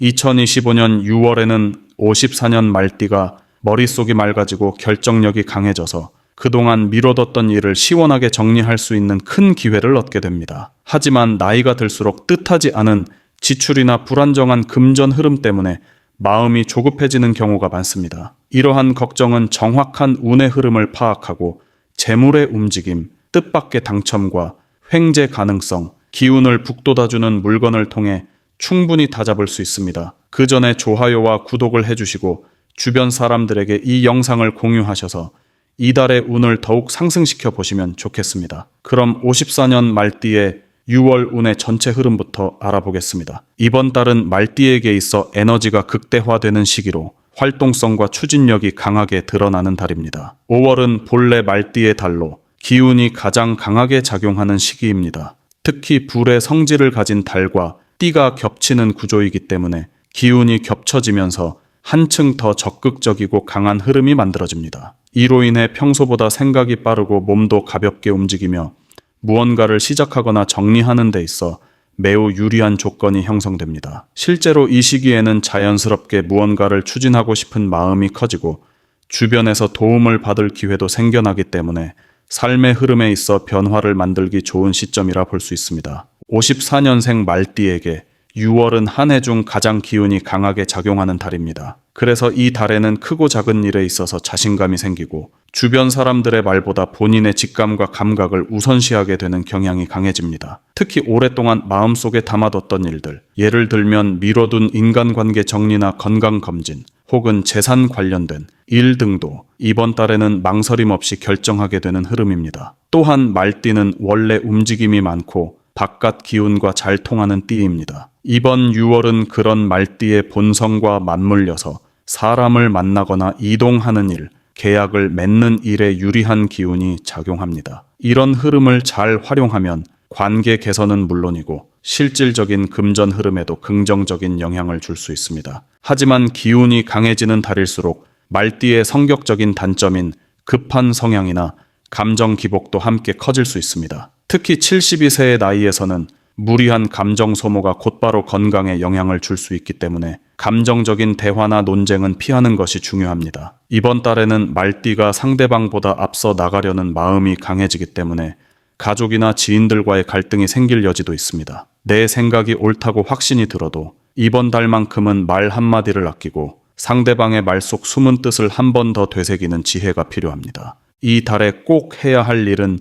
2025년 6월에는 54년 말띠가 머릿속이 맑아지고 결정력이 강해져서 그동안 미뤄뒀던 일을 시원하게 정리할 수 있는 큰 기회를 얻게 됩니다. 하지만 나이가 들수록 뜻하지 않은 지출이나 불안정한 금전 흐름 때문에 마음이 조급해지는 경우가 많습니다. 이러한 걱정은 정확한 운의 흐름을 파악하고 재물의 움직임, 뜻밖의 당첨과 횡재 가능성, 기운을 북돋아주는 물건을 통해 충분히 다잡을 수 있습니다. 그 전에 좋아요와 구독을 해주시고 주변 사람들에게 이 영상을 공유하셔서 이달의 운을 더욱 상승시켜 보시면 좋겠습니다. 그럼 54년 말띠의 6월 운의 전체 흐름부터 알아보겠습니다. 이번 달은 말띠에게 있어 에너지가 극대화되는 시기로 활동성과 추진력이 강하게 드러나는 달입니다. 5월은 본래 말띠의 달로 기운이 가장 강하게 작용하는 시기입니다. 특히 불의 성질을 가진 달과 띠가 겹치는 구조이기 때문에 기운이 겹쳐지면서 한층 더 적극적이고 강한 흐름이 만들어집니다. 이로 인해 평소보다 생각이 빠르고 몸도 가볍게 움직이며 무언가를 시작하거나 정리하는 데 있어 매우 유리한 조건이 형성됩니다. 실제로 이 시기에는 자연스럽게 무언가를 추진하고 싶은 마음이 커지고 주변에서 도움을 받을 기회도 생겨나기 때문에 삶의 흐름에 있어 변화를 만들기 좋은 시점이라 볼 수 있습니다. 54년생 말띠에게 6월은 한 해 중 가장 기운이 강하게 작용하는 달입니다. 그래서 이 달에는 크고 작은 일에 있어서 자신감이 생기고 주변 사람들의 말보다 본인의 직감과 감각을 우선시하게 되는 경향이 강해집니다. 특히 오랫동안 마음속에 담아뒀던 일들, 예를 들면 미뤄둔 인간관계 정리나 건강검진, 혹은 재산 관련된 일 등도 이번 달에는 망설임 없이 결정하게 되는 흐름입니다. 또한 말띠는 원래 움직임이 많고 바깥 기운과 잘 통하는 띠입니다. 이번 6월은 그런 말띠의 본성과 맞물려서 사람을 만나거나 이동하는 일, 계약을 맺는 일에 유리한 기운이 작용합니다. 이런 흐름을 잘 활용하면 관계 개선은 물론이고 실질적인 금전 흐름에도 긍정적인 영향을 줄 수 있습니다. 하지만 기운이 강해지는 달일수록 말띠의 성격적인 단점인 급한 성향이나 감정 기복도 함께 커질 수 있습니다. 특히 72세의 나이에서는 무리한 감정 소모가 곧바로 건강에 영향을 줄 수 있기 때문에 감정적인 대화나 논쟁은 피하는 것이 중요합니다. 이번 달에는 말띠가 상대방보다 앞서 나가려는 마음이 강해지기 때문에 가족이나 지인들과의 갈등이 생길 여지도 있습니다. 내 생각이 옳다고 확신이 들어도 이번 달만큼은 말 한마디를 아끼고 상대방의 말 속 숨은 뜻을 한 번 더 되새기는 지혜가 필요합니다. 이 달에 꼭 해야 할 일은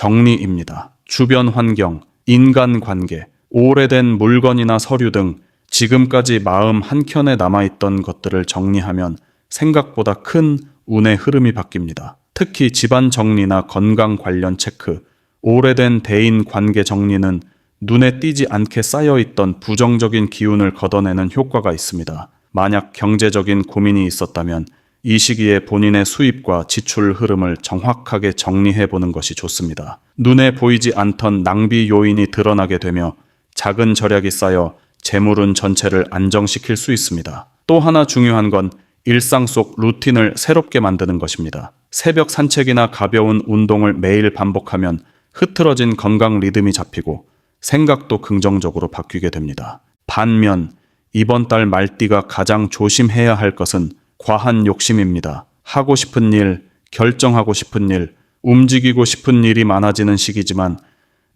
정리입니다. 주변 환경, 인간관계, 오래된 물건이나 서류 등 지금까지 마음 한켠에 남아있던 것들을 정리하면 생각보다 큰 운의 흐름이 바뀝니다. 특히 집안 정리나 건강 관련 체크, 오래된 대인 관계 정리는 눈에 띄지 않게 쌓여있던 부정적인 기운을 걷어내는 효과가 있습니다. 만약 경제적인 고민이 있었다면 이 시기에 본인의 수입과 지출 흐름을 정확하게 정리해보는 것이 좋습니다. 눈에 보이지 않던 낭비 요인이 드러나게 되며 작은 절약이 쌓여 재물운 전체를 안정시킬 수 있습니다. 또 하나 중요한 건 일상 속 루틴을 새롭게 만드는 것입니다. 새벽 산책이나 가벼운 운동을 매일 반복하면 흐트러진 건강 리듬이 잡히고 생각도 긍정적으로 바뀌게 됩니다. 반면 이번 달 말띠가 가장 조심해야 할 것은 과한 욕심입니다. 하고 싶은 일, 결정하고 싶은 일, 움직이고 싶은 일이 많아지는 시기지만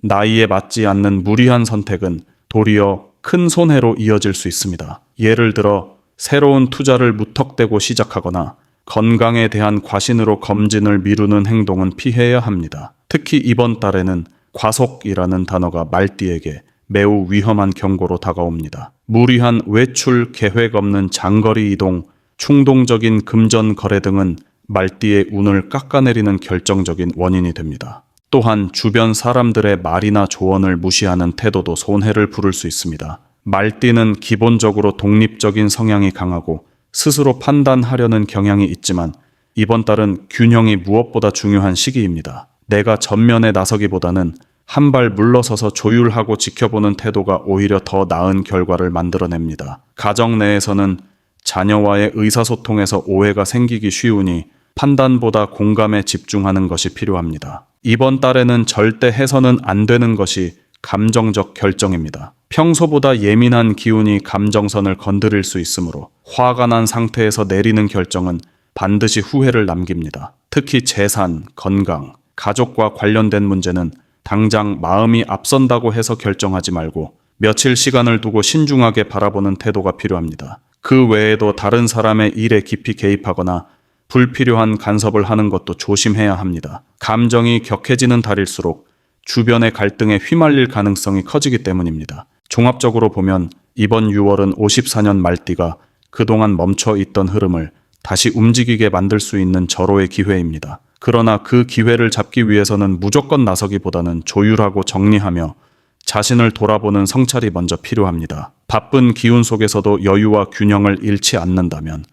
나이에 맞지 않는 무리한 선택은 도리어 큰 손해로 이어질 수 있습니다. 예를 들어 새로운 투자를 무턱대고 시작하거나 건강에 대한 과신으로 검진을 미루는 행동은 피해야 합니다. 특히 이번 달에는 과속이라는 단어가 말띠에게 매우 위험한 경고로 다가옵니다. 무리한 외출, 계획 없는 장거리 이동, 충동적인 금전 거래 등은 말띠의 운을 깎아내리는 결정적인 원인이 됩니다. 또한 주변 사람들의 말이나 조언을 무시하는 태도도 손해를 부를 수 있습니다. 말띠는 기본적으로 독립적인 성향이 강하고 스스로 판단하려는 경향이 있지만 이번 달은 균형이 무엇보다 중요한 시기입니다. 내가 전면에 나서기보다는 한 발 물러서서 조율하고 지켜보는 태도가 오히려 더 나은 결과를 만들어냅니다. 가정 내에서는 자녀와의 의사소통에서 오해가 생기기 쉬우니 판단보다 공감에 집중하는 것이 필요합니다. 이번 달에는 절대 해서는 안 되는 것이 감정적 결정입니다. 평소보다 예민한 기운이 감정선을 건드릴 수 있으므로 화가 난 상태에서 내리는 결정은 반드시 후회를 남깁니다. 특히 재산, 건강, 가족과 관련된 문제는 당장 마음이 앞선다고 해서 결정하지 말고 며칠 시간을 두고 신중하게 바라보는 태도가 필요합니다. 그 외에도 다른 사람의 일에 깊이 개입하거나 불필요한 간섭을 하는 것도 조심해야 합니다. 감정이 격해지는 달일수록 주변의 갈등에 휘말릴 가능성이 커지기 때문입니다. 종합적으로 보면 이번 6월은 54년 말띠가 그동안 멈춰 있던 흐름을 다시 움직이게 만들 수 있는 절호의 기회입니다. 그러나 그 기회를 잡기 위해서는 무조건 나서기보다는 조율하고 정리하며 자신을 돌아보는 성찰이 먼저 필요합니다. 바쁜 기운 속에서도 여유와 균형을 잃지 않는다면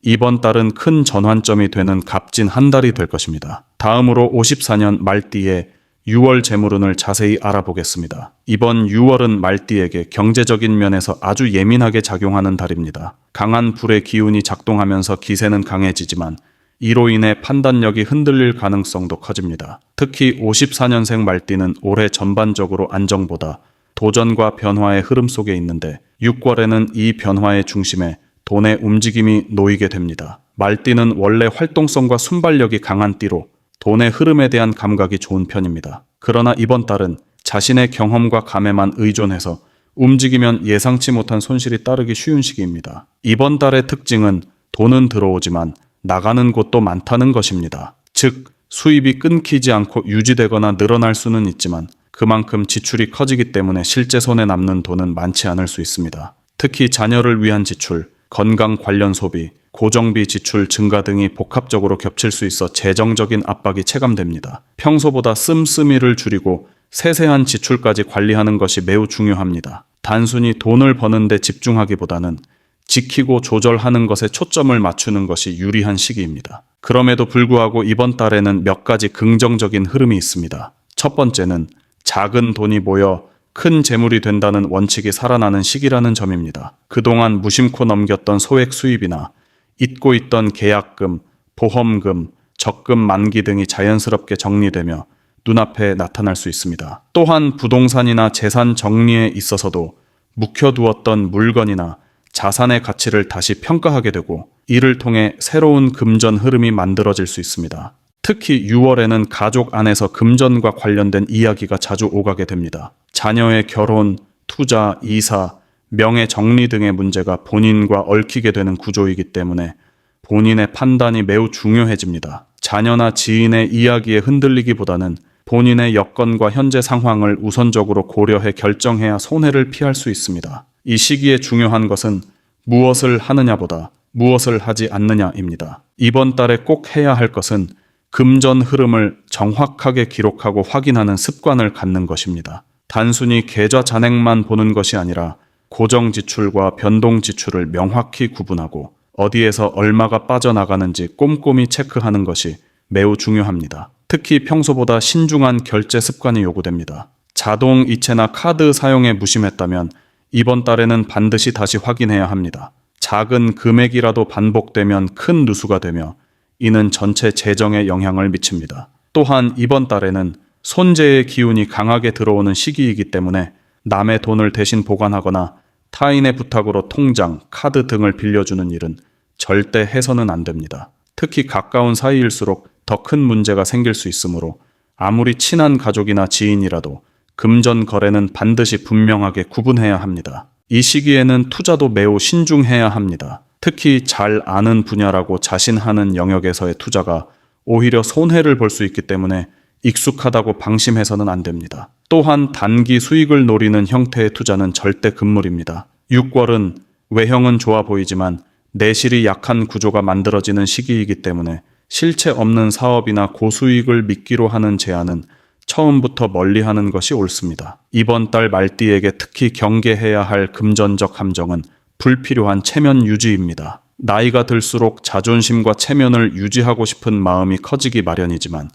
이번 달은 큰 전환점이 되는 값진 한 달이 될 것입니다. 다음으로 54년 말띠의 6월 재물운을 자세히 알아보겠습니다. 이번 6월은 말띠에게 경제적인 면에서 아주 예민하게 작용하는 달입니다. 강한 불의 기운이 작동하면서 기세는 강해지지만 이로 인해 판단력이 흔들릴 가능성도 커집니다. 특히 54년생 말띠는 올해 전반적으로 안정보다 도전과 변화의 흐름 속에 있는데 6월에는 이 변화의 중심에 돈의 움직임이 놓이게 됩니다. 말띠는 원래 활동성과 순발력이 강한 띠로 돈의 흐름에 대한 감각이 좋은 편입니다. 그러나 이번 달은 자신의 경험과 감에만 의존해서 움직이면 예상치 못한 손실이 따르기 쉬운 시기입니다. 이번 달의 특징은 돈은 들어오지만 나가는 곳도 많다는 것입니다. 즉, 수입이 끊기지 않고 유지되거나 늘어날 수는 있지만 그만큼 지출이 커지기 때문에 실제 손에 남는 돈은 많지 않을 수 있습니다. 특히 자녀를 위한 지출, 건강 관련 소비, 고정비 지출 증가 등이 복합적으로 겹칠 수 있어 재정적인 압박이 체감됩니다. 평소보다 씀씀이를 줄이고 세세한 지출까지 관리하는 것이 매우 중요합니다. 단순히 돈을 버는 데 집중하기보다는 지키고 조절하는 것에 초점을 맞추는 것이 유리한 시기입니다. 그럼에도 불구하고 이번 달에는 몇 가지 긍정적인 흐름이 있습니다. 첫 번째는 작은 돈이 모여 큰 재물이 된다는 원칙이 살아나는 시기라는 점입니다. 그동안 무심코 넘겼던 소액 수입이나 잊고 있던 계약금, 보험금, 적금 만기 등이 자연스럽게 정리되며 눈앞에 나타날 수 있습니다. 또한 부동산이나 재산 정리에 있어서도 묵혀두었던 물건이나 자산의 가치를 다시 평가하게 되고 이를 통해 새로운 금전 흐름이 만들어질 수 있습니다. 특히 6월에는 가족 안에서 금전과 관련된 이야기가 자주 오가게 됩니다. 자녀의 결혼, 투자, 이사, 명예 정리 등의 문제가 본인과 얽히게 되는 구조이기 때문에 본인의 판단이 매우 중요해집니다. 자녀나 지인의 이야기에 흔들리기보다는 본인의 여건과 현재 상황을 우선적으로 고려해 결정해야 손해를 피할 수 있습니다. 이 시기에 중요한 것은 무엇을 하느냐보다 무엇을 하지 않느냐입니다. 이번 달에 꼭 해야 할 것은 금전 흐름을 정확하게 기록하고 확인하는 습관을 갖는 것입니다. 단순히 계좌 잔액만 보는 것이 아니라 고정 지출과 변동 지출을 명확히 구분하고 어디에서 얼마가 빠져나가는지 꼼꼼히 체크하는 것이 매우 중요합니다. 특히 평소보다 신중한 결제 습관이 요구됩니다. 자동 이체나 카드 사용에 무심했다면 이번 달에는 반드시 다시 확인해야 합니다. 작은 금액이라도 반복되면 큰 누수가 되며 이는 전체 재정에 영향을 미칩니다. 또한 이번 달에는 손재의 기운이 강하게 들어오는 시기이기 때문에 남의 돈을 대신 보관하거나 타인의 부탁으로 통장, 카드 등을 빌려주는 일은 절대 해서는 안 됩니다. 특히 가까운 사이일수록 더 큰 문제가 생길 수 있으므로 아무리 친한 가족이나 지인이라도 금전 거래는 반드시 분명하게 구분해야 합니다. 이 시기에는 투자도 매우 신중해야 합니다. 특히 잘 아는 분야라고 자신하는 영역에서의 투자가 오히려 손해를 볼 수 있기 때문에 익숙하다고 방심해서는 안 됩니다. 또한 단기 수익을 노리는 형태의 투자는 절대 금물입니다. 6월은 외형은 좋아 보이지만 내실이 약한 구조가 만들어지는 시기이기 때문에 실체 없는 사업이나 고수익을 미끼로 하는 제안은 처음부터 멀리하는 것이 옳습니다. 이번 달 말띠에게 특히 경계해야 할 금전적 함정은 불필요한 체면 유지입니다. 나이가 들수록 자존심과 체면을 유지하고 싶은 마음이 커지기 마련이지만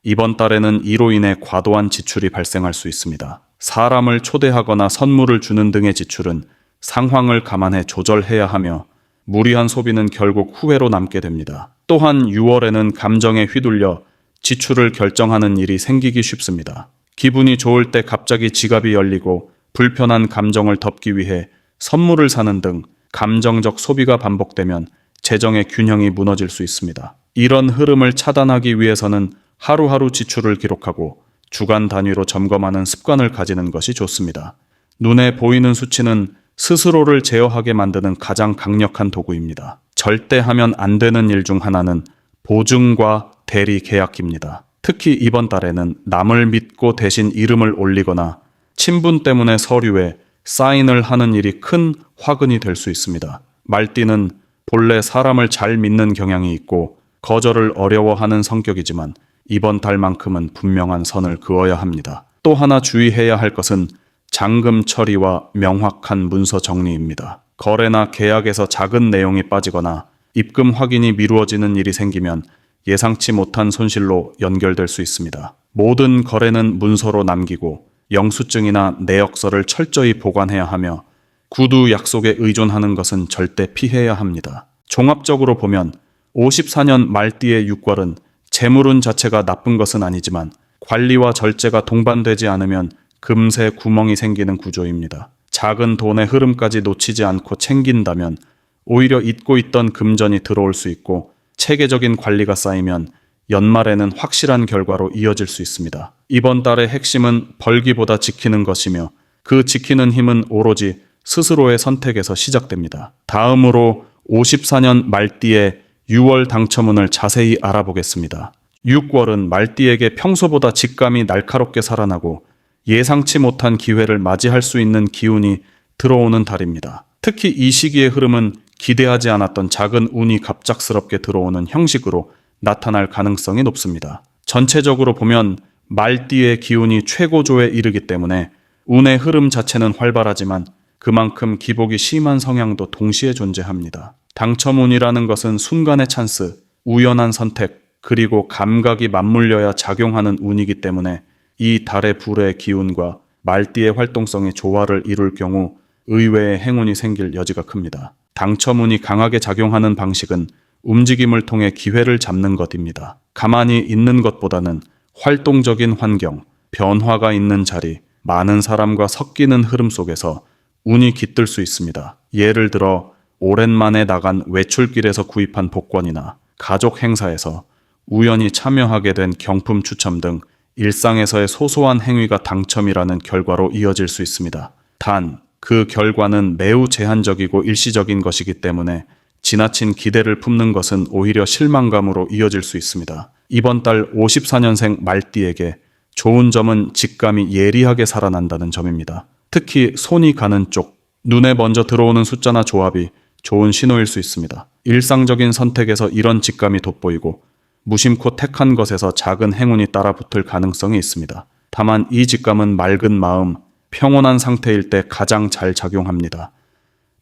이번 달에는 이로 인해 과도한 지출이 발생할 수 있습니다. 사람을 초대하거나 선물을 주는 등의 지출은 상황을 감안해 조절해야 하며 무리한 소비는 결국 후회로 남게 됩니다. 또한 6월에는 감정에 휘둘려 지출을 결정하는 일이 생기기 쉽습니다. 기분이 좋을 때 갑자기 지갑이 열리고 불편한 감정을 덮기 위해 선물을 사는 등 감정적 소비가 반복되면 재정의 균형이 무너질 수 있습니다. 이런 흐름을 차단하기 위해서는 하루하루 지출을 기록하고 주간 단위로 점검하는 습관을 가지는 것이 좋습니다. 눈에 보이는 수치는 스스로를 제어하게 만드는 가장 강력한 도구입니다. 절대 하면 안 되는 일 중 하나는 보증과 대리 계약입니다. 특히 이번 달에는 남을 믿고 대신 이름을 올리거나 친분 때문에 서류에 사인을 하는 일이 큰 화근이 될 수 있습니다. 말띠는 본래 사람을 잘 믿는 경향이 있고 거절을 어려워하는 성격이지만 이번 달만큼은 분명한 선을 그어야 합니다. 또 하나 주의해야 할 것은 잔금 처리와 명확한 문서 정리입니다. 거래나 계약에서 작은 내용이 빠지거나 입금 확인이 미루어지는 일이 생기면 예상치 못한 손실로 연결될 수 있습니다. 모든 거래는 문서로 남기고 영수증이나 내역서를 철저히 보관해야 하며 구두 약속에 의존하는 것은 절대 피해야 합니다. 종합적으로 보면 54년 말띠의 육월은 재물운 자체가 나쁜 것은 아니지만 관리와 절제가 동반되지 않으면 금세 구멍이 생기는 구조입니다. 작은 돈의 흐름까지 놓치지 않고 챙긴다면 오히려 잊고 있던 금전이 들어올 수 있고 체계적인 관리가 쌓이면 연말에는 확실한 결과로 이어질 수 있습니다. 이번 달의 핵심은 벌기보다 지키는 것이며 그 지키는 힘은 오로지 스스로의 선택에서 시작됩니다. 다음으로 54년 말띠의 6월 당첨운을 자세히 알아보겠습니다. 6월은 말띠에게 평소보다 직감이 날카롭게 살아나고 예상치 못한 기회를 맞이할 수 있는 기운이 들어오는 달입니다. 특히 이 시기의 흐름은 기대하지 않았던 작은 운이 갑작스럽게 들어오는 형식으로 나타날 가능성이 높습니다. 전체적으로 보면 말띠의 기운이 최고조에 이르기 때문에 운의 흐름 자체는 활발하지만 그만큼 기복이 심한 성향도 동시에 존재합니다. 당첨운이라는 것은 순간의 찬스, 우연한 선택, 그리고 감각이 맞물려야 작용하는 운이기 때문에 이 달의 불의 기운과 말띠의 활동성이 조화를 이룰 경우 의외의 행운이 생길 여지가 큽니다. 당첨운이 강하게 작용하는 방식은 움직임을 통해 기회를 잡는 것입니다. 가만히 있는 것보다는 활동적인 환경, 변화가 있는 자리, 많은 사람과 섞이는 흐름 속에서 운이 깃들 수 있습니다. 예를 들어 오랜만에 나간 외출길에서 구입한 복권이나 가족 행사에서 우연히 참여하게 된 경품 추첨 등 일상에서의 소소한 행위가 당첨이라는 결과로 이어질 수 있습니다. 단, 그 결과는 매우 제한적이고 일시적인 것이기 때문에 지나친 기대를 품는 것은 오히려 실망감으로 이어질 수 있습니다. 이번 달 54년생 말띠에게 좋은 점은 직감이 예리하게 살아난다는 점입니다. 특히 손이 가는 쪽, 눈에 먼저 들어오는 숫자나 조합이 좋은 신호일 수 있습니다. 일상적인 선택에서 이런 직감이 돋보이고 무심코 택한 것에서 작은 행운이 따라붙을 가능성이 있습니다. 다만 이 직감은 맑은 마음, 평온한 상태일 때 가장 잘 작용합니다.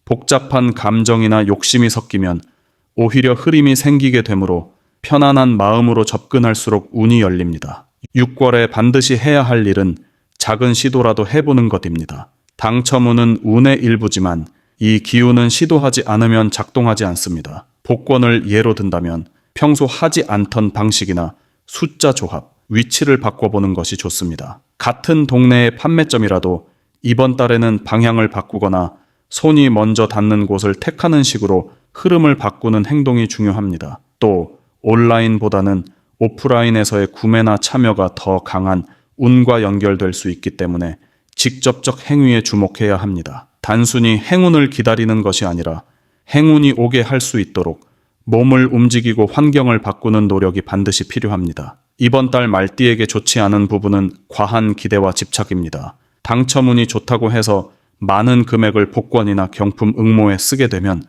복잡한 감정이나 욕심이 섞이면 오히려 흐림이 생기게 되므로 편안한 마음으로 접근할수록 운이 열립니다. 6월에 반드시 해야 할 일은 작은 시도라도 해보는 것입니다. 당첨운은 운의 일부지만 이 기운은 시도하지 않으면 작동하지 않습니다. 복권을 예로 든다면 평소 하지 않던 방식이나 숫자 조합, 위치를 바꿔보는 것이 좋습니다. 같은 동네의 판매점이라도 이번 달에는 방향을 바꾸거나 손이 먼저 닿는 곳을 택하는 식으로 흐름을 바꾸는 행동이 중요합니다. 또 온라인보다는 오프라인에서의 구매나 참여가 더 강한 운과 연결될 수 있기 때문에 직접적 행위에 주목해야 합니다. 단순히 행운을 기다리는 것이 아니라 행운이 오게 할 수 있도록 몸을 움직이고 환경을 바꾸는 노력이 반드시 필요합니다. 이번 달 말띠에게 좋지 않은 부분은 과한 기대와 집착입니다. 당첨운이 좋다고 해서 많은 금액을 복권이나 경품 응모에 쓰게 되면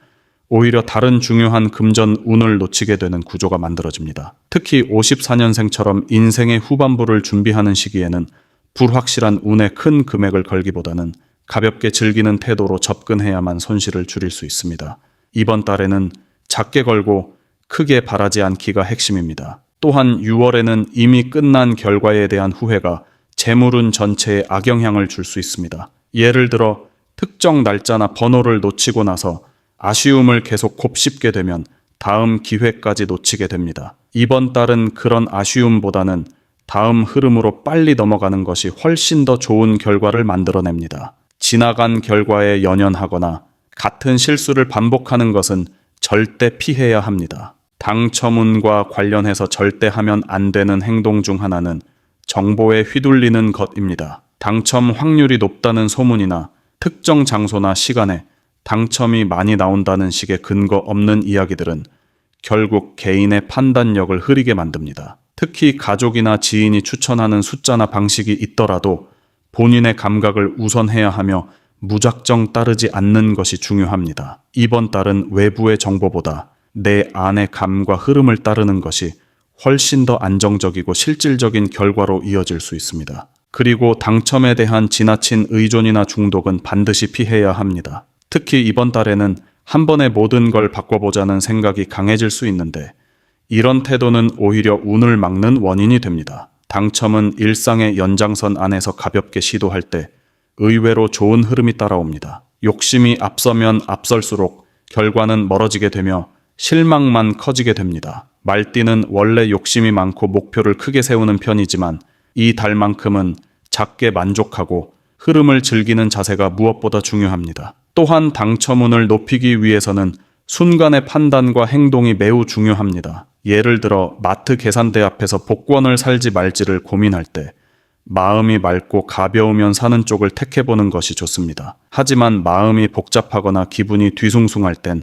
오히려 다른 중요한 금전 운을 놓치게 되는 구조가 만들어집니다. 특히 54년생처럼 인생의 후반부를 준비하는 시기에는 불확실한 운에 큰 금액을 걸기보다는 가볍게 즐기는 태도로 접근해야만 손실을 줄일 수 있습니다. 이번 달에는 작게 걸고 크게 바라지 않기가 핵심입니다. 또한 6월에는 이미 끝난 결과에 대한 후회가 재물운 전체에 악영향을 줄 수 있습니다. 예를 들어 특정 날짜나 번호를 놓치고 나서 아쉬움을 계속 곱씹게 되면 다음 기회까지 놓치게 됩니다. 이번 달은 그런 아쉬움보다는 다음 흐름으로 빨리 넘어가는 것이 훨씬 더 좋은 결과를 만들어냅니다. 지나간 결과에 연연하거나 같은 실수를 반복하는 것은 절대 피해야 합니다. 당첨운과 관련해서 절대 하면 안 되는 행동 중 하나는 정보에 휘둘리는 것입니다. 당첨 확률이 높다는 소문이나 특정 장소나 시간에 당첨이 많이 나온다는 식의 근거 없는 이야기들은 결국 개인의 판단력을 흐리게 만듭니다. 특히 가족이나 지인이 추천하는 숫자나 방식이 있더라도 본인의 감각을 우선해야 하며 무작정 따르지 않는 것이 중요합니다. 이번 달은 외부의 정보보다 내 안의 감과 흐름을 따르는 것이 훨씬 더 안정적이고 실질적인 결과로 이어질 수 있습니다. 그리고 당첨에 대한 지나친 의존이나 중독은 반드시 피해야 합니다. 특히 이번 달에는 한 번에 모든 걸 바꿔보자는 생각이 강해질 수 있는데 이런 태도는 오히려 운을 막는 원인이 됩니다. 당첨은 일상의 연장선 안에서 가볍게 시도할 때 의외로 좋은 흐름이 따라옵니다. 욕심이 앞서면 앞설수록 결과는 멀어지게 되며 실망만 커지게 됩니다. 말띠는 원래 욕심이 많고 목표를 크게 세우는 편이지만 이 달만큼은 작게 만족하고 흐름을 즐기는 자세가 무엇보다 중요합니다. 또한 당첨운을 높이기 위해서는 순간의 판단과 행동이 매우 중요합니다. 예를 들어 마트 계산대 앞에서 복권을 살지 말지를 고민할 때 마음이 맑고 가벼우면 사는 쪽을 택해보는 것이 좋습니다. 하지만 마음이 복잡하거나 기분이 뒤숭숭할 땐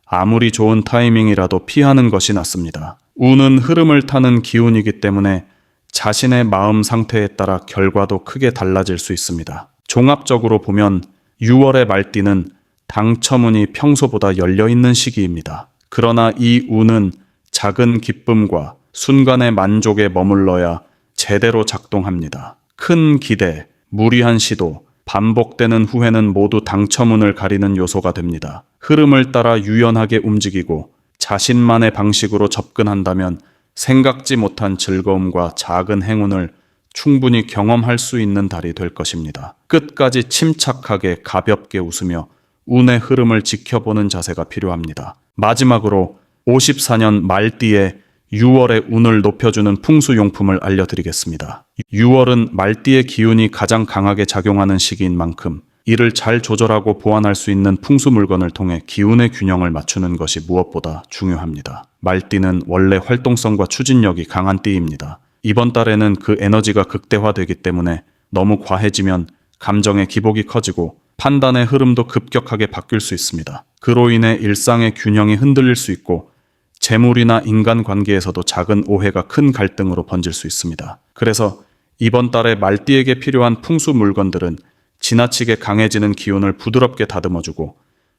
아무리 좋은 타이밍이라도 피하는 것이 낫습니다. 운은 흐름을 타는 기운이기 때문에 자신의 마음 상태에 따라 결과도 크게 달라질 수 있습니다. 종합적으로 보면 6월의 말띠는 당첨운이 평소보다 열려있는 시기입니다. 그러나 이 운은 작은 기쁨과 순간의 만족에 머물러야 제대로 작동합니다. 큰 기대, 무리한 시도, 반복되는 후회는 모두 당첨운을 가리는 요소가 됩니다. 흐름을 따라 유연하게 움직이고 자신만의 방식으로 접근한다면 생각지 못한 즐거움과 작은 행운을 충분히 경험할 수 있는 달이 될 것입니다. 끝까지 침착하게 가볍게 웃으며 운의 흐름을 지켜보는 자세가 필요합니다. 마지막으로 54년 말띠의 6월의 운을 높여주는 풍수용품을 알려드리겠습니다. 6월은 말띠의 기운이 가장 강하게 작용하는 시기인 만큼 이를 잘 조절하고 보완할 수 있는 풍수 물건을 통해 기운의 균형을 맞추는 것이 무엇보다 중요합니다. 말띠는 원래 활동성과 추진력이 강한 띠입니다. 이번 달에는 그 에너지가 극대화되기 때문에 너무 과해지면 감정의 기복이 커지고 판단의 흐름도 급격하게 바뀔 수 있습니다. 그로 인해 일상의 균형이 흔들릴 수 있고 재물이나 인간관계에서도 작은 오해가 큰 갈등으로 번질 수 있습니다. 그래서 이번 달에 말띠에게 필요한 풍수 물건들은 지나치게 강해지는 기운을 부드럽게 다듬어주고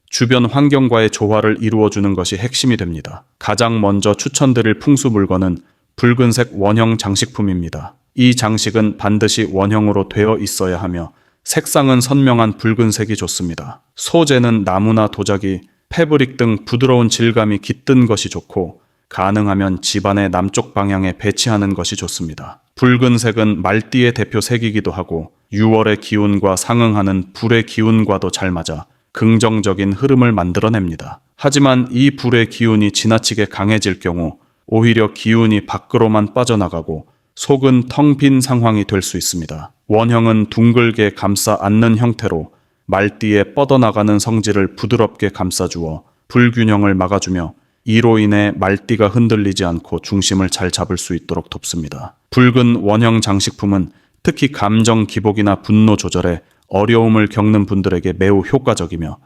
주변 환경과의 조화를 이루어주는 것이 핵심이 됩니다. 가장 먼저 추천드릴 풍수 물건은 붉은색 원형 장식품입니다. 이 장식은 반드시 원형으로 되어 있어야 하며 색상은 선명한 붉은색이 좋습니다. 소재는 나무나 도자기, 패브릭 등 부드러운 질감이 깃든 것이 좋고 가능하면 집안의 남쪽 방향에 배치하는 것이 좋습니다. 붉은색은 말띠의 대표 색이기도 하고 6월의 기운과 상응하는 불의 기운과도 잘 맞아 긍정적인 흐름을 만들어냅니다. 하지만 이 불의 기운이 지나치게 강해질 경우 오히려 기운이 밖으로만 빠져나가고 속은 텅 빈 상황이 될 수 있습니다. 원형은 둥글게 감싸 안는 형태로 말띠에 뻗어나가는 성질을 부드럽게 감싸주어 불균형을 막아주며 이로 인해 말띠가 흔들리지 않고 중심을 잘 잡을 수 있도록 돕습니다. 붉은 원형 장식품은 특히 감정 기복이나 분노 조절에 어려움을 겪는 분들에게 매우 효과적이며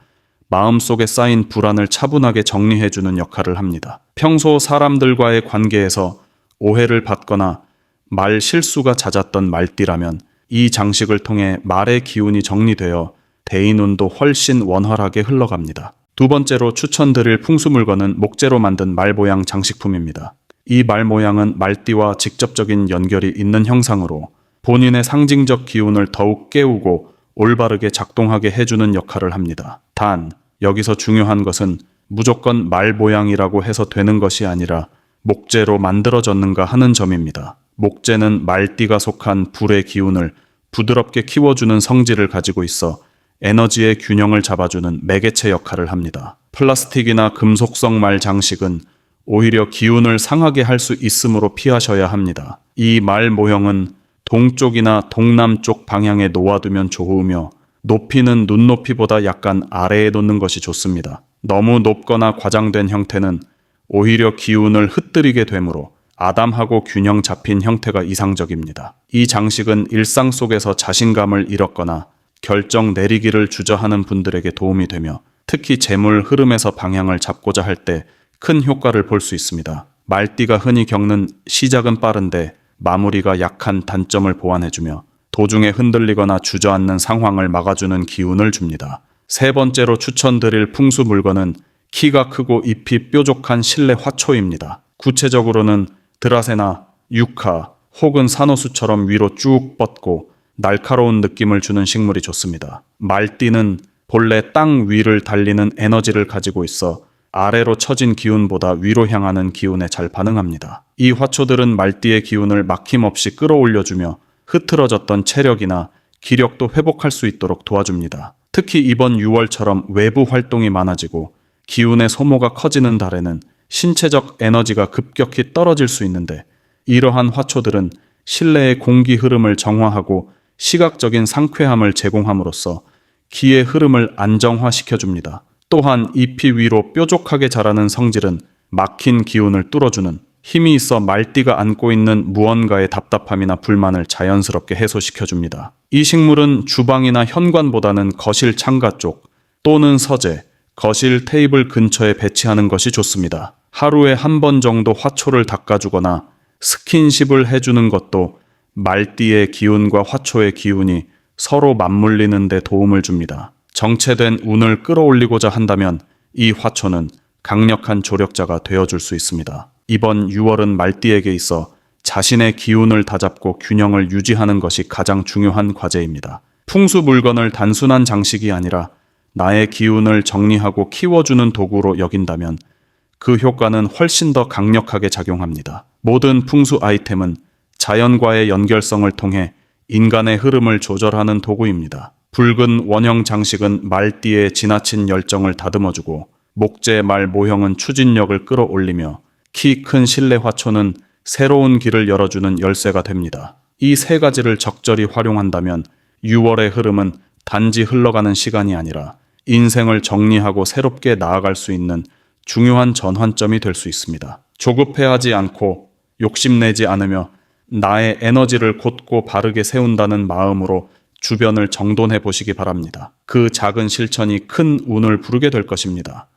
마음속에 쌓인 불안을 차분하게 정리해주는 역할을 합니다. 평소 사람들과의 관계에서 오해를 받거나 말 실수가 잦았던 말띠라면 이 장식을 통해 말의 기운이 정리되어 대인운도 훨씬 원활하게 흘러갑니다. 두 번째로 추천드릴 풍수물건은 목재로 만든 말 모양 장식품입니다. 이 말 모양은 말띠와 직접적인 연결이 있는 형상으로 본인의 상징적 기운을 더욱 깨우고 올바르게 작동하게 해주는 역할을 합니다. 단, 여기서 중요한 것은 무조건 말 모양이라고 해서 되는 것이 아니라 목재로 만들어졌는가 하는 점입니다. 목재는 말띠가 속한 불의 기운을 부드럽게 키워주는 성질을 가지고 있어 에너지의 균형을 잡아주는 매개체 역할을 합니다. 플라스틱이나 금속성 말 장식은 오히려 기운을 상하게 할 수 있으므로 피하셔야 합니다. 이 말 모형은 동쪽이나 동남쪽 방향에 놓아두면 좋으며 높이는 눈높이보다 약간 아래에 놓는 것이 좋습니다. 너무 높거나 과장된 형태는 오히려 기운을 흩뜨리게 되므로 아담하고 균형 잡힌 형태가 이상적입니다. 이 장식은 일상 속에서 자신감을 잃었거나 결정 내리기를 주저하는 분들에게 도움이 되며 특히 재물 흐름에서 방향을 잡고자 할 때 큰 효과를 볼 수 있습니다. 말띠가 흔히 겪는 시작은 빠른데 마무리가 약한 단점을 보완해주며 도중에 흔들리거나 주저앉는 상황을 막아주는 기운을 줍니다. 세 번째로 추천드릴 풍수 물건은 키가 크고 잎이 뾰족한 실내 화초입니다. 구체적으로는 드라세나 유카 혹은 산호수처럼 위로 쭉 뻗고 날카로운 느낌을 주는 식물이 좋습니다. 말띠는 본래 땅 위를 달리는 에너지를 가지고 있어 아래로 처진 기운보다 위로 향하는 기운에 잘 반응합니다. 이 화초들은 말띠의 기운을 막힘없이 끌어올려주며 흐트러졌던 체력이나 기력도 회복할 수 있도록 도와줍니다. 특히 이번 6월처럼 외부 활동이 많아지고 기운의 소모가 커지는 달에는 신체적 에너지가 급격히 떨어질 수 있는데 이러한 화초들은 실내의 공기 흐름을 정화하고 시각적인 상쾌함을 제공함으로써 기의 흐름을 안정화시켜줍니다. 또한 잎이 위로 뾰족하게 자라는 성질은 막힌 기운을 뚫어주는 힘이 있어 말띠가 안고 있는 무언가의 답답함이나 불만을 자연스럽게 해소시켜줍니다. 이 식물은 주방이나 현관보다는 거실 창가 쪽 또는 서재, 거실 테이블 근처에 배치하는 것이 좋습니다. 하루에 한 번 정도 화초를 닦아주거나 스킨십을 해주는 것도 말띠의 기운과 화초의 기운이 서로 맞물리는 데 도움을 줍니다. 정체된 운을 끌어올리고자 한다면 이 화초는 강력한 조력자가 되어줄 수 있습니다. 이번 6월은 말띠에게 있어 자신의 기운을 다잡고 균형을 유지하는 것이 가장 중요한 과제입니다. 풍수 물건을 단순한 장식이 아니라 나의 기운을 정리하고 키워주는 도구로 여긴다면 그 효과는 훨씬 더 강력하게 작용합니다. 모든 풍수 아이템은 자연과의 연결성을 통해 인간의 흐름을 조절하는 도구입니다. 붉은 원형 장식은 말띠의 지나친 열정을 다듬어주고 목재 말 모형은 추진력을 끌어올리며 키 큰 실내 화초는 새로운 길을 열어주는 열쇠가 됩니다. 이 세 가지를 적절히 활용한다면 6월의 흐름은 단지 흘러가는 시간이 아니라 인생을 정리하고 새롭게 나아갈 수 있는 중요한 전환점이 될 수 있습니다. 조급해하지 않고 욕심내지 않으며 나의 에너지를 곧고 바르게 세운다는 마음으로 주변을 정돈해 보시기 바랍니다. 그 작은 실천이 큰 운을 부르게 될 것입니다.